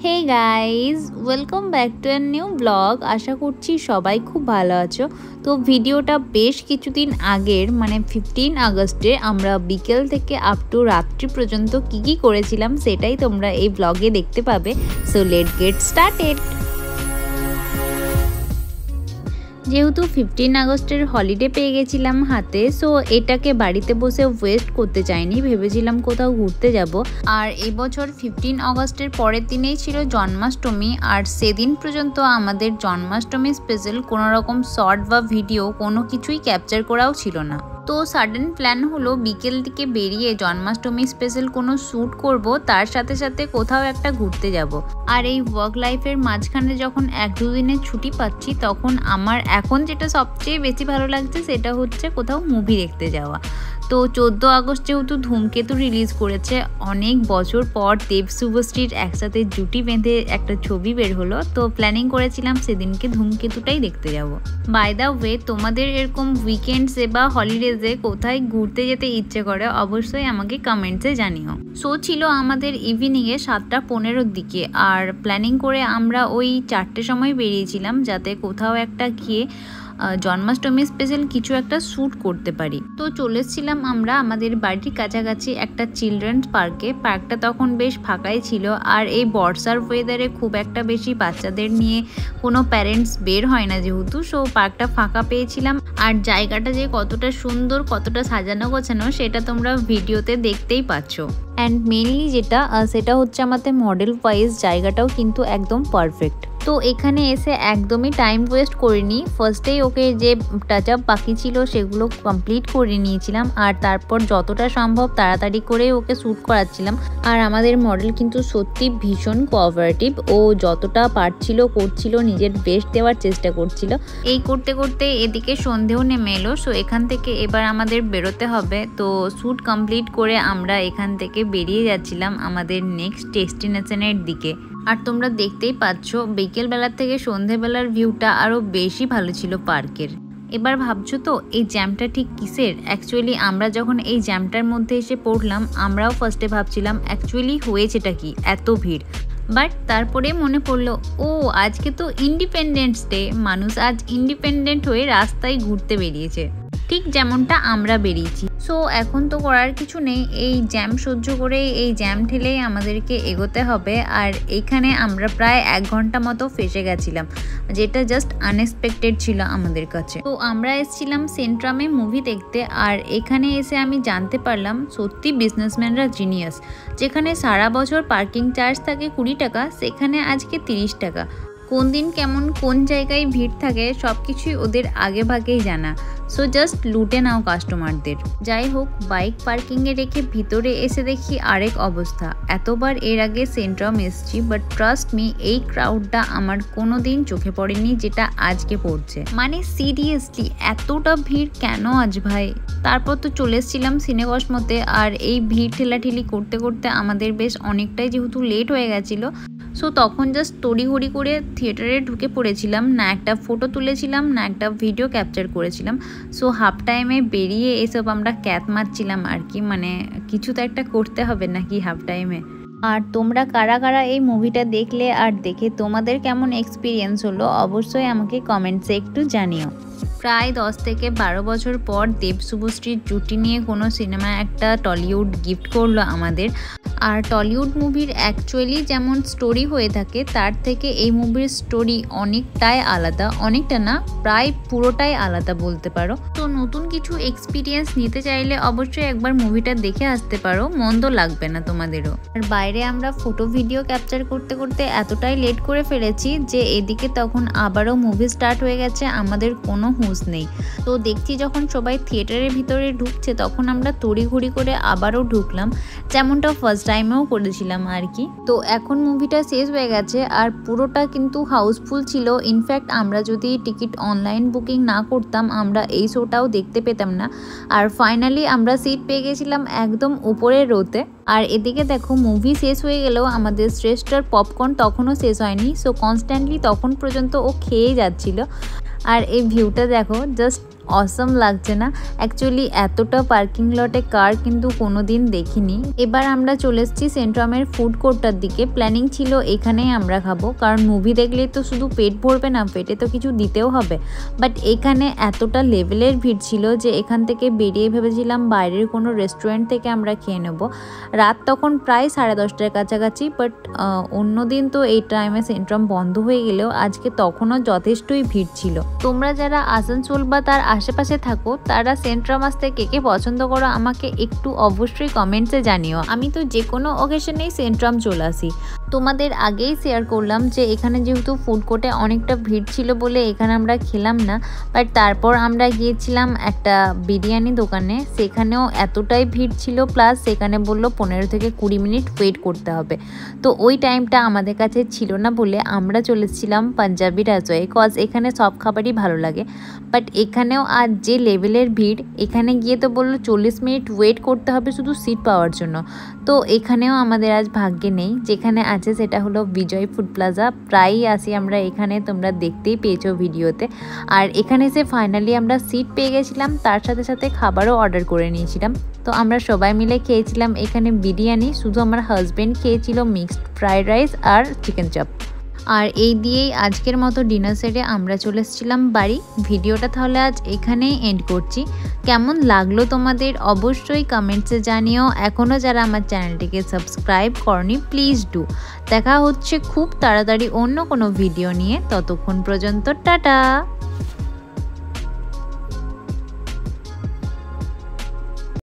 Hey guys, welcome back to a new blog. আশা করছি সবাই খুব ভালো আছো। তো ভিডিওটা বেশ কিছুদিন আগের, মানে 15 আগস্টে আমরা বিকেল থেকে আপ টু রাত্রি পর্যন্ত কি করেছিলাম সেটাই তোমরা এই ব্লগে দেখতে পাবে। So let's get started. যেহেতু 15 আগস্টের হলিডে পেয়ে গেছিলাম হাতে, সো এটাকে বাড়িতে বসে ওয়েস্ট করতে চাইনি, ভেবেছিলাম কোথাও ঘুরতে যাব। আর এবছর 15 আগস্টের পরের দিনেই ছিল জন্মাষ্টমী, আর সেদিন পর্যন্ত আমাদের জন্মাষ্টমী স্পেশাল কোনো রকম শর্ট বা ভিডিও কোনো কিছুই ক্যাপচার করাও ছিল না। তো সাডেন প্ল্যান হলো বিকেল দিকে বেরিয়ে জন্মাষ্টমী স্পেশাল কোনো শ্যুট করব, তার সাথে সাথে কোথাও একটা ঘুরতে যাব। আর এই ওয়ার্ক লাইফের মাঝখানে যখন 1-2 দিনের ছুটি পাচ্ছি, তখন আমার এখন যেটা সবচেয়ে বেশি ভালো লাগছে সেটা হচ্ছে কোথাও মুভি দেখতে যাওয়া। তো 14 আগস্ট যেহেতু ধূমকেতু রিলিজ করেছে, অনেক বছর পর দেব শুভশ্রীর একসাথে জুটি বেঁধে একটা ছবি বের হলো, তো প্ল্যানিং করেছিলাম সেদিনকে ধূমকেতুটাই দেখতে যাব। বাই দ্য ওয়ে, তোমাদের এরকম উইকেন্ডসে বা হলিডেজে কোথায় ঘুরতে যেতে ইচ্ছে করে অবশ্যই আমাকে কমেন্টসে জানিও। শো ছিল আমাদের ইভিনিংয়ে 7:15-র দিকে, আর প্ল্যানিং করে আমরা ওই 4টের সময় বেরিয়েছিলাম যাতে কোথাও একটা গিয়ে জন্মাষ্টমী স্পেশাল কিছু একটা শ্যুট করতে পারি। তো চলে এসেছিলাম আমরা আমাদের বাড়ির কাছাকাছি একটা চিলড্রেন্স পার্কে। পার্কটা তখন বেশ ফাঁকাই ছিল, আর এই বর্ষার ওয়েদারে খুব একটা বেশি বাচ্চাদের নিয়ে কোনো প্যারেন্টস বের হয় না যেহেতু, সো পার্কটা ফাঁকা পেয়েছিলাম। আর জায়গাটা যে কতটা সুন্দর, কতটা সাজানো গোছানো সেটা তোমরা ভিডিওতে দেখতেই পাচ্ছ। অ্যান্ড মেনলি যেটা সেটা হচ্ছে আমাদের মডেল ওয়াইজ জায়গাটাও কিন্তু একদম পারফেক্ট। তো এখানে এসে একদমই টাইম ওয়েস্ট করিনি, ফার্স্টেই ওকে যে টাচ আপ বাকি ছিল সেগুলো কমপ্লিট করে নিয়েছিলাম, আর তারপর যতটা সম্ভব তাড়াতাড়ি করে ওকে শ্যুট করাচ্ছিলাম। আর আমাদের মডেল কিন্তু সত্যি ভীষণ কোঅপারেটিভ, ও যতটা পারছিল করছিল, নিজের বেস্ট দেওয়ার চেষ্টা করছিল। এই করতে করতে এদিকে সন্ধেও নেমে এলো, সো এখান থেকে এবার আমাদের বেরোতে হবে। তো শ্যুট কমপ্লিট করে আমরা এখান থেকে বেরিয়ে যাচ্ছিলাম আমাদের নেক্সট ডেস্টিনেশনের দিকে। আর তোমরা দেখতেই পাচ্ছ বিকেলবেলার থেকে সন্ধেবেলার ভিউটা আরও বেশি ভালো ছিল পার্কের। এবার ভাবছো তো এই জ্যামটা ঠিক কিসের? অ্যাকচুয়ালি আমরা যখন এই জ্যামটার মধ্যে এসে পড়লাম, আমরাও ফার্স্টে ভাবছিলাম অ্যাকচুয়ালি হয়েছেটা কি এত ভিড়। বাট তারপরে মনে পড়লো, ও আজকে তো ইন্ডিপেন্ডেন্স ডে, মানুষ আজ ইন্ডিপেন্ডেন্ট হয়ে রাস্তায় ঘুরতে বেরিয়েছে, ঠিক যেমনটা আমরা বেরিয়েছি। সো এখন তো করার কিছু নেই, এই জ্যাম সহ্য করে এই জ্যাম ঠেলেই আমাদেরকে এগোতে হবে। আর এইখানে আমরা প্রায় 1 ঘন্টা মতো ফেসে গেছিলাম, যেটা জাস্ট আনএক্সপেক্টেড ছিল আমাদের কাছে। তো আমরা এসেছিলাম সেন্ট্রামে মুভি দেখতে, আর এখানে এসে আমি জানতে পারলাম সত্যি বিজনেসম্যানরা জিনিয়াস। যেখানে সারা বছর পার্কিং চার্জ থাকে 20 টাকা, সেখানে আজকে 30 টাকা। কোন দিন কেমন কোন জায়গায় ভিড় থাকে সব কিছুই ওদের আগে ভাগেই জানা। সো জাস্ট লুটে নাও কাস্টমারদের। যাই হোক, বাইক পার্কিংয়ে রেখে ভিতরে এসে দেখি আরেক অবস্থা। এতবার এর আগে সেন্ট্রাম এসছি, বাট ট্রাস্ট মি, এই ক্রাউডটা আমার কোনো দিন চোখে পড়েনি যেটা আজকে পড়ছে। মানে সিরিয়াসলি এতটা ভিড় কেন আজ ভাই? তারপর তো চলে এসেছিলাম সিনেকসমোতে, আর এই ভিড় ঠেলাঠেলি করতে করতে আমাদের বেশ অনেকটাই যেহেতু লেট হয়ে গেছিলো, সো তখন জাস্ট তড়িঘড়ি করে থিয়েটারে ঢুকে পড়েছিলাম। না একটা ফটো তুলেছিলাম, না একটা ভিডিও ক্যাপচার করেছিলাম। সো হাফ টাইমে বেরিয়ে এসব আমরা ক্যাত মারছিলাম আর কি, মানে কিছু তো একটা করতে হবে নাকি হাফ টাইমে। আর তোমরা কারা কারা এই মুভিটা দেখলে আর দেখে তোমাদের কেমন এক্সপিরিয়েন্স হলো অবশ্যই আমাকে কমেন্টসে একটু জানিও। প্রায় 10 থেকে 12 বছর পর দেব শুভশ্রীর জুটি নিয়ে কোনো সিনেমা একটা টলিউড গিফট করলো আমাদের। আর টলিউড মুভির অ্যাকচুয়ালি যেমন স্টোরি হয়ে থাকে, তার থেকে এই মুভির স্টোরি অনেকটাই আলাদা, অনেকটা না প্রায় পুরোটাই আলাদা বলতে পারো। তো নতুন কিছু এক্সপিরিয়েন্স নিতে চাইলে অবশ্যই একবার মুভিটা দেখে আসতে পারো, মন্দ লাগবে না তোমাদেরও। আর বাইরে আমরা ফটো ভিডিও ক্যাপচার করতে করতে এতটাই লেট করে ফেলেছি যে এদিকে তখন আবারও মুভি স্টার্ট হয়ে গেছে, আমাদের কোনো হুঁশ নেই। তো দেখছি যখন সবাই থিয়েটারের ভিতরে ঢুকছে, তখন আমরা তড়িঘড়ি করে আবারও ঢুকলাম, যেমনটা ফার্স্ট টাইমেও করেছিলাম আর কি। তো এখন মুভিটা শেষ হয়ে গেছে, আর পুরোটা কিন্তু হাউসফুল ছিল। ইনফ্যাক্ট আমরা যদি টিকিট অনলাইন বুকিং না করতাম, আমরা এই শোটাও দেখতে পেতাম না। আর ফাইনালি আমরা সিট পেয়ে গেছিলাম একদম উপরের রোতে। আর এদিকে দেখো মুভি শেষ হয়ে গেলেও আমাদের শ্রেষ্ঠর পপকর্ন তখনও শেষ হয়নি, সো কনস্ট্যান্টলি তখন পর্যন্ত ও খেয়েই যাচ্ছিল। আর এই ভিউটা দেখো, জাস্ট অসম লাগছে না? অ্যাকচুয়ালি এতটা পার্কিং লটে কার কিন্তু কোনোদিন দেখিনি। এবার আমরা চলে এসেছি সেন্ট্রামের ফুড কোর্টটার দিকে। প্ল্যানিং ছিল এখানেই আমরা খাবো, কারণ মুভি দেখলেই তো শুধু পেট ভরবে না, পেটে তো কিছু দিতেও হবে। বাট এখানে এতটা লেভেলের ভিড় ছিল যে এখান থেকে বেরিয়ে ভেবেছিলাম বাইরের কোনো রেস্টুরেন্ট থেকে আমরা খেয়ে নেব। রাত তখন প্রায় 10:30টার কাছাকাছি। বাট অন্যদিন তো এই টাইমে সেন্ট্রাম বন্ধ হয়ে গেলেও আজকে তখনও যথেষ্টই ভিড় ছিল। তোমরা যারা আসানসোল বা তার আশেপাশে থাকো তারা সেন্ট্রাম আসতে কে কে পছন্দ করো আমাকে একটু অবশ্যই কমেন্টসে জানিও। আমি তো যে কোনো অকেশনেই সেন্ট্রাম চলে আসি। তোমাদের আগেই শেয়ার করলাম যে এখানে যেহেতু ফুড কোর্টে অনেকটা ভিড় ছিল বলে এখানে আমরা খেলাম না। বাট তারপর আমরা গিয়েছিলাম একটা বিরিয়ানি দোকানে, সেখানেও এতটাই ভিড় ছিল, প্লাস সেখানে বললো 15 থেকে 20 মিনিট ওয়েট করতে হবে। তো ওই টাইমটা আমাদের কাছে ছিল না বলে আমরা চলেছিলাম পাঞ্জাবি রাজওয়ে, কজ এখানে সব খাবারই ভালো লাগে। বাট এখানেও আজ যে লেভেলের ভিড়, এখানে গিয়ে তো বললো 40 মিনিট ওয়েট করতে হবে শুধু সিট পাওয়ার জন্য। তো এখানেও আমাদের আজ ভাগ্যে নেই। যেখানে আছে সেটা হলো বিজয় ফুড প্লাজা। প্রায়ই আসি আমরা এখানে, তোমরা দেখতেই পেয়েছো ভিডিওতে। আর এখানে এসে ফাইনালি আমরা সিট পেয়ে গেছিলাম, তার সাথে সাথে খাবারও অর্ডার করে নিয়েছিলাম। তো আমরা সবাই মিলে খেয়েছিলাম এখানে বিরিয়ানি, শুধু আমার হাজব্যান্ড খেয়েছিল মিক্সড ফ্রাইড রাইস আর চিকেন চাপ। আর এই দিয়েই আজকের মতো ডিনার সেটে আমরা চলে এসেছিলাম বাড়ি। ভিডিওটা তাহলে আজ এখানেই এন্ড করছি। কেমন লাগলো তোমাদের অবশ্যই কমেন্টসে জানিও। এখনও যারা আমার চ্যানেলটিকে সাবস্ক্রাইব করনি প্লিজ ডু। দেখা হচ্ছে খুব তাড়াতাড়ি অন্য কোনো ভিডিও নিয়ে, ততক্ষণ পর্যন্ত টাটা।